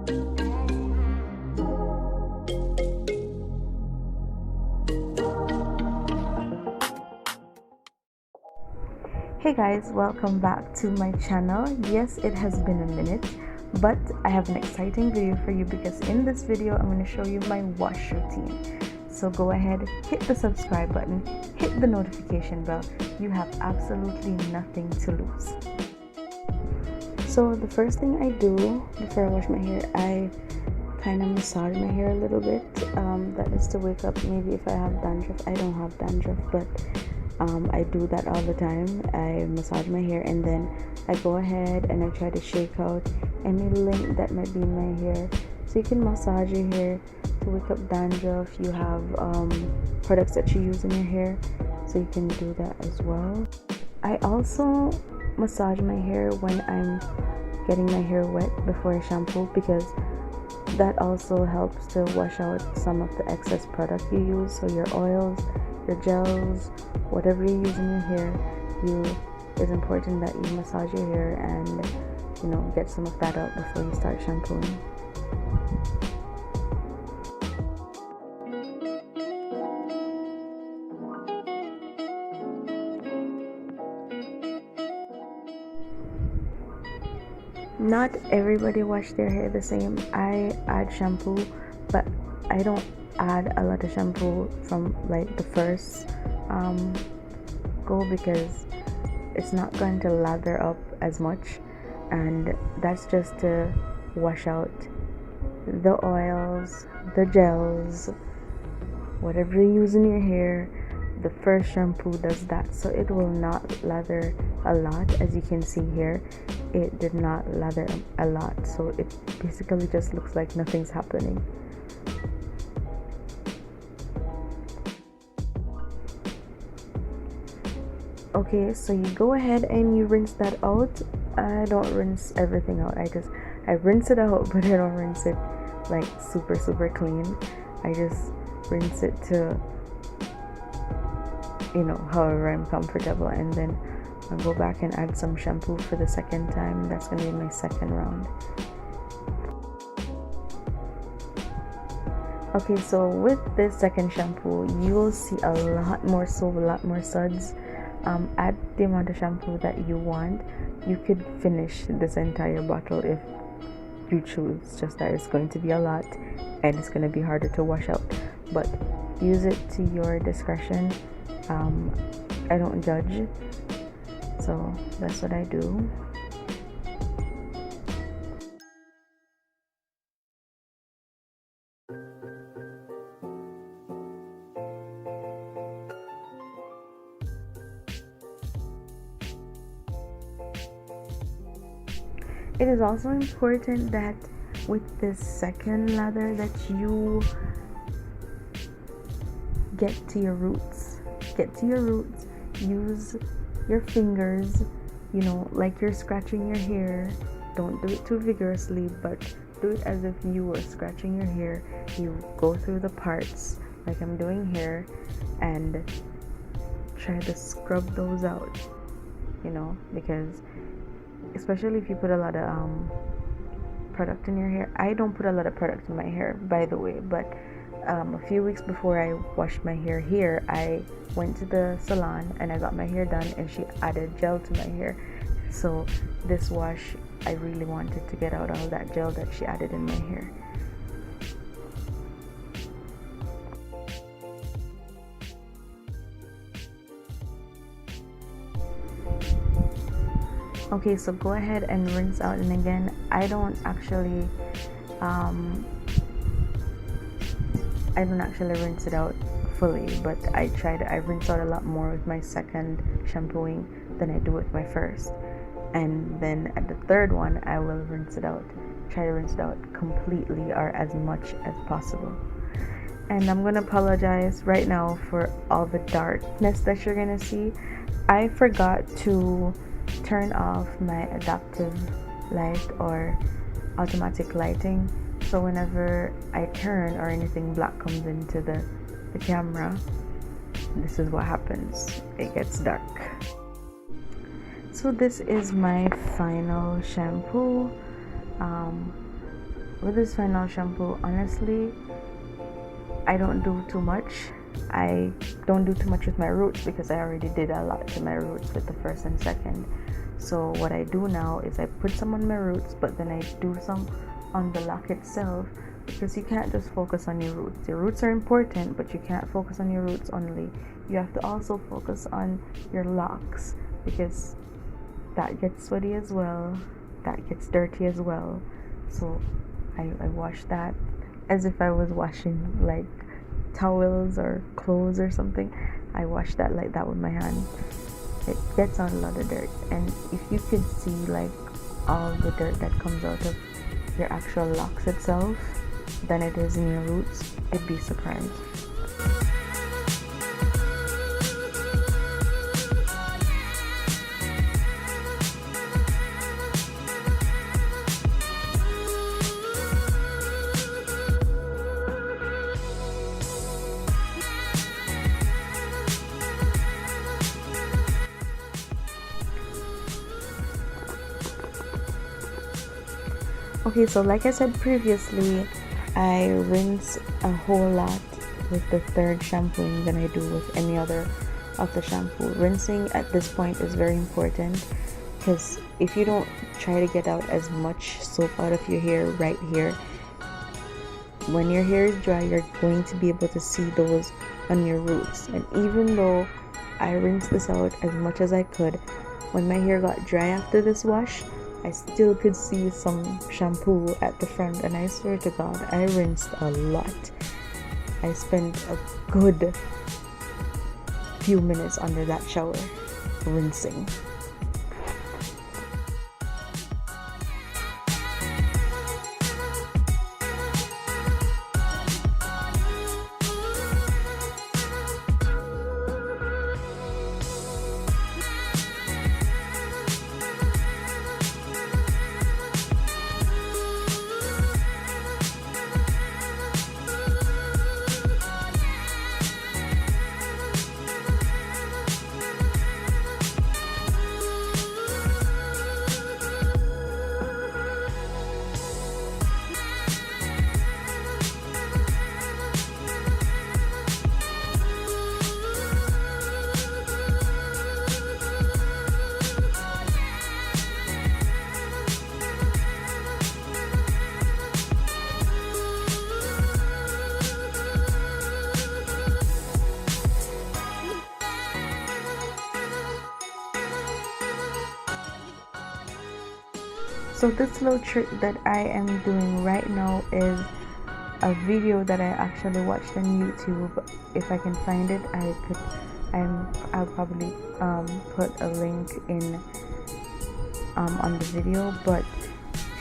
Hey guys, welcome back to my channel. Yes, it has been a minute, but I have an exciting video for you because in this video I'm going to show you my wash routine. So go ahead, hit the subscribe button, hit the notification bell. You have absolutely nothing to lose. So the first thing I do before I wash my hair, I kind of massage my hair a little bit. That is to wake up maybe if I have dandruff. I don't have dandruff, but I do that all the time. I massage my hair and then I go ahead and I try to shake out any lint that might be in my hair. So you can massage your hair to wake up dandruff. You have products that you use in your hair, so you can do that as well. I also massage my hair when I'm getting my hair wet before I shampoo, because that also helps to wash out some of the excess product you use. So your oils, your gels, whatever you use in your hair, it's important that you massage your hair and get some of that out before you start shampooing. Not everybody wash their hair the same. I add shampoo, but I don't add a lot of shampoo from like the first go, because it's not going to lather up as much, and that's just to wash out the oils, the gels, whatever you use in your hair. The first shampoo does that, so it will not lather a lot. As you can see here, it did not lather a lot, so it basically just looks like nothing's happening. Okay, so you go ahead and you rinse that out. I don't rinse everything out. I rinse it out, but I don't rinse it like super clean. I just rinse it to however I'm comfortable, and then I'll go back and add some shampoo for the second time. That's gonna be my second round. Okay, so with this second shampoo, you will see a lot more suds. Add the amount of shampoo that you want. You could finish this entire bottle if you choose, just that it's going to be a lot and it's going to be harder to wash out, but use it to your discretion. I don't judge, so that's what I do. It is also important that with this second lather that you get to your roots. Use your fingers, like you're scratching your hair. Don't do it too vigorously, but do it as if you were scratching your hair. You go through the parts like I'm doing here and try to scrub those out, because especially if you put a lot of product in your hair. I don't put a lot of product in my hair, by the way, but a few weeks before I washed my hair here, I went to the salon and I got my hair done, and she added gel to my hair. So this wash, I really wanted to get out all that gel that she added in my hair. Okay, so go ahead and rinse out, and again, I don't actually rinse it out fully, but I rinse out a lot more with my second shampooing than I do with my first. And then at the third one, I will try to rinse it out completely, or as much as possible. And I'm gonna apologize right now for all the darkness that you're gonna see. I forgot to turn off my adaptive light or automatic lighting, so whenever I turn or anything black comes into the camera, this is what happens. It gets dark. So this is my final shampoo. with this final shampoo, honestly, I don't do too much. I don't do too much with my roots because I already did a lot to my roots with the first and second. So what I do now is I put some on my roots, but then I do some on the lock itself, because you can't just focus on your roots. Your roots are important, but you can't focus on your roots only. You have to also focus on your locks, because that gets sweaty as well, that gets dirty as well. So I wash that as if I was washing like towels or clothes or something. I wash that like that with my hand. It gets on a lot of dirt, and if you could see like all the dirt that comes out of your actual locks itself than it is in your roots, you'd be surprised. Okay, so like I said previously, I rinse a whole lot with the third shampooing than I do with any other of the shampoo. Rinsing at this point is very important, because if you don't try to get out as much soap out of your hair right here, when your hair is dry, you're going to be able to see those on your roots. And even though I rinsed this out as much as I could, when my hair got dry after this wash, I still could see some shampoo at the front, and I swear to God, I rinsed a lot. I spent a good few minutes under that shower rinsing. So this little trick that I am doing right now is a video that I actually watched on YouTube. If I can find it, I'll probably put a link in on the video. But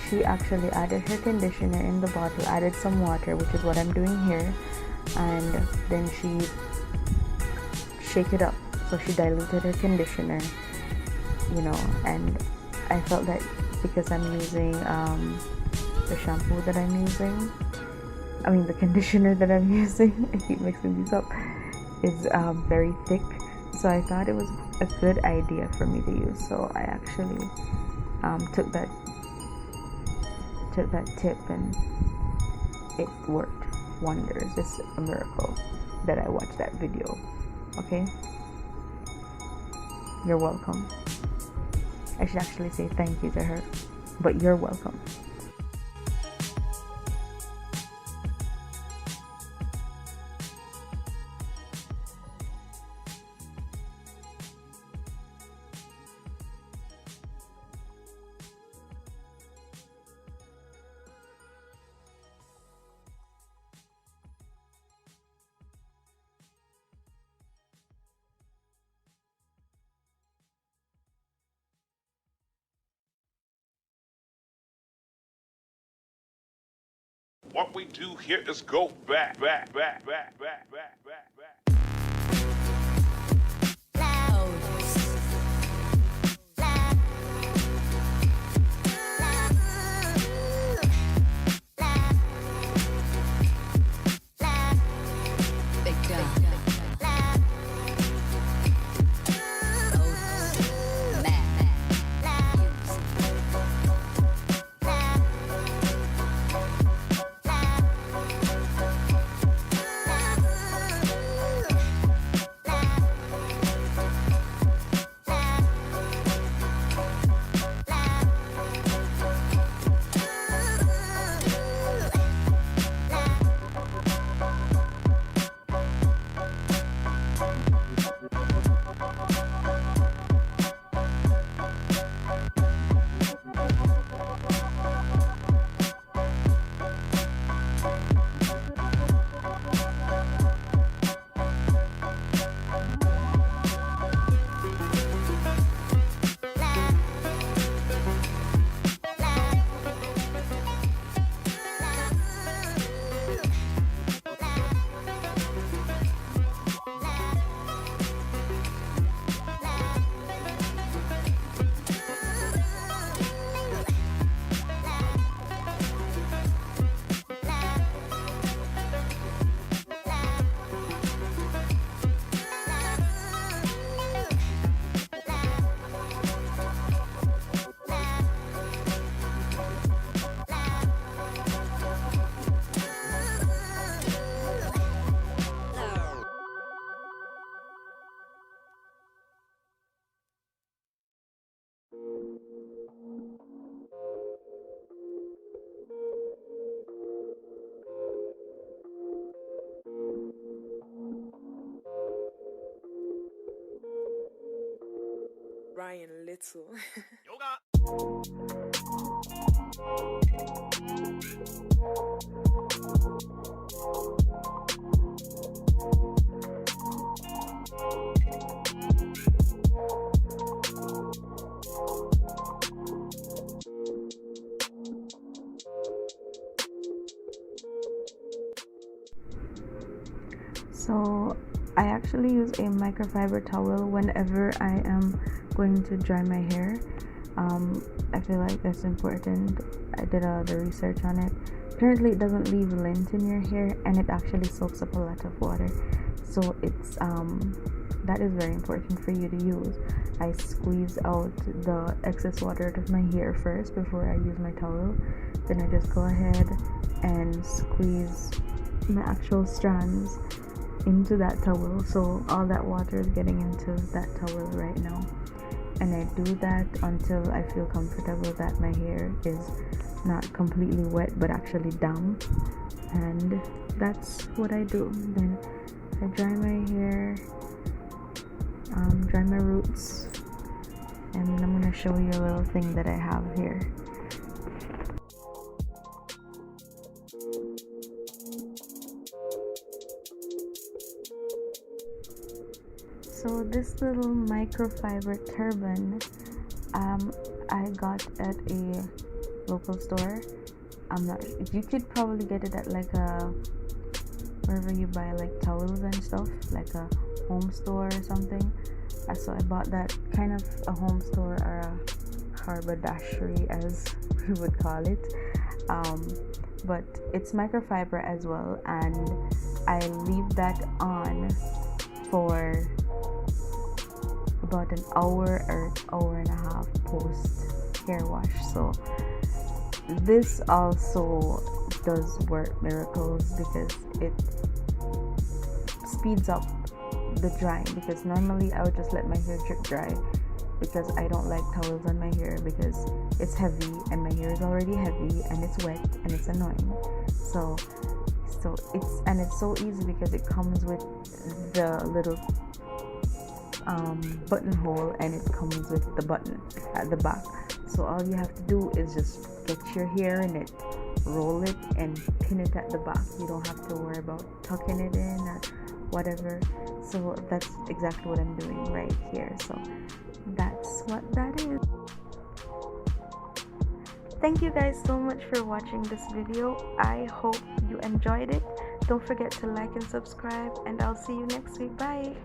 she actually added her conditioner in the bottle, added some water, which is what I'm doing here, and then she shake it up. So she diluted her conditioner, and I felt that because I'm using the shampoo that I'm using, the conditioner that I'm using, I keep mixing these up, is very thick. So I thought it was a good idea for me to use. So I actually took that tip, and it worked wonders. It's a miracle that I watched that video. Okay, you're welcome. I should actually say thank you to her, but you're welcome. What we do here is go back. 熱を So I actually use a microfiber towel whenever I am going to dry my hair. I feel like that's important. I did all the research on it. Apparently it doesn't leave lint in your hair, and it actually soaks up a lot of water. So it's that is very important for you to use. I squeeze out the excess water out of my hair first before I use my towel. Then I just go ahead and squeeze my actual strands into that towel, so all that water is getting into that towel right now. And I do that until I feel comfortable that my hair is not completely wet but actually damp, and that's what I do. Then I dry my hair, dry my roots, and I'm gonna show you a little thing that I have here. So this little microfiber turban I got at a local store. I'm not, you could probably get it at like a, wherever you buy like towels and stuff, like a home store or something. So I bought that, kind of a home store or a haberdashery as we would call it. But it's microfiber as well, and I leave that on for about an hour or hour and a half post hair wash. So this also does work miracles because it speeds up the drying, because normally I would just let my hair drip dry because I don't like towels on my hair because it's heavy and my hair is already heavy and it's wet and it's annoying. So it's so easy because it comes with the little buttonhole, and it comes with the button at the back. So all you have to do is just get your hair in it, roll it, and pin it at the back. You don't have to worry about tucking it in or whatever. So that's exactly what I'm doing right here. So that's what that is. Thank you guys so much for watching this video. I hope you enjoyed it. Don't forget to like and subscribe, and I'll see you next week. Bye.